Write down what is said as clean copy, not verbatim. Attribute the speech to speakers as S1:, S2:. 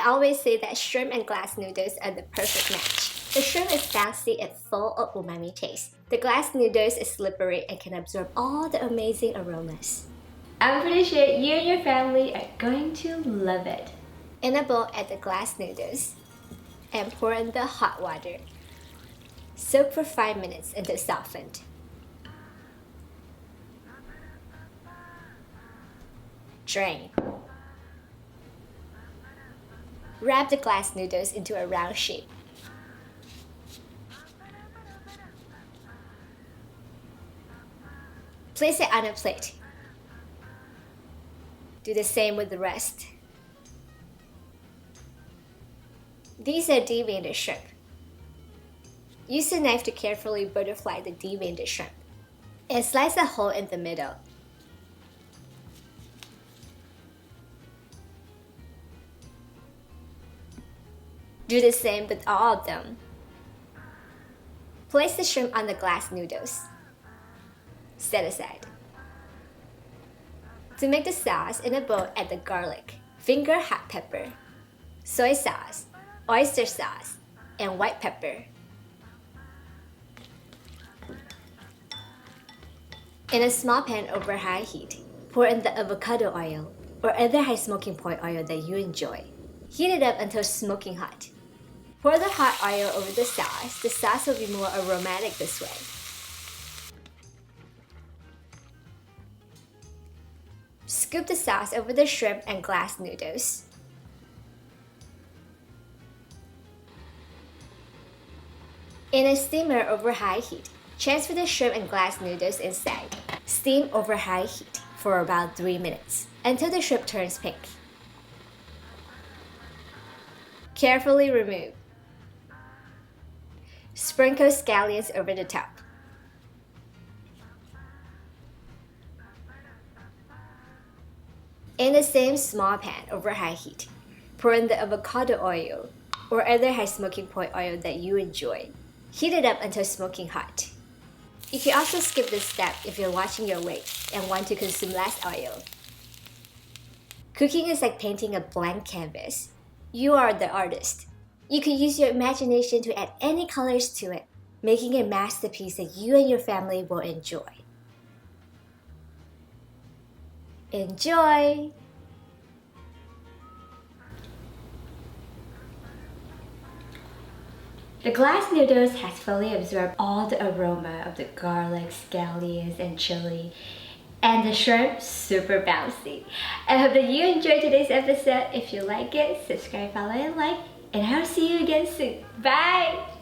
S1: always say that shrimp and glass noodles are the perfect match. The shrimp is bouncy and full of umami taste. The glass noodles is slippery and can absorb all the amazing aromas.
S2: I'm pretty sure you and your family are going to love it.
S1: In a bowl, add the glass noodles and pour in the hot water. Soak for 5 minutes until softened. Drain. Wrap the glass noodles into a round shape. Place it on a plate. Do the same with the rest. These are deveined shrimp. Use a knife to carefully butterfly the deveined shrimp and slice a hole in the middle. Do the same with all of them. Place the shrimp on the glass noodles. Set aside. To make the sauce, in a bowl, add the garlic, finger hot pepper, soy sauce, oyster sauce, and white pepper. In a small pan over high heat, pour in the avocado oil or other high smoking point oil that you enjoy. Heat it up until smoking hot. Pour the hot oil over the sauce. The sauce will be more aromatic this way. Scoop the sauce over the shrimp and glass noodles. In a steamer over high heat, transfer the shrimp and glass noodles inside. Steam over high heat for about 3 minutes until the shrimp turns pink. Carefully remove. Sprinkle scallions over the top. In the same small pan over high heat, pour in the avocado oil or other high smoking point oil that you enjoy. Heat it up until smoking hot. You can also skip this step if you're watching your weight and want to consume less oil. Cooking is like painting a blank canvas. You are the artist. You can use your imagination to add any colors to it, making a masterpiece that you and your family will enjoy. Enjoy!
S2: The glass noodles has fully absorbed all the aroma of the garlic, scallions, and chili, and the shrimp super bouncy. I hope that you enjoyed today's episode. If you like it, subscribe, follow, and like, and I'll see you again soon. Bye!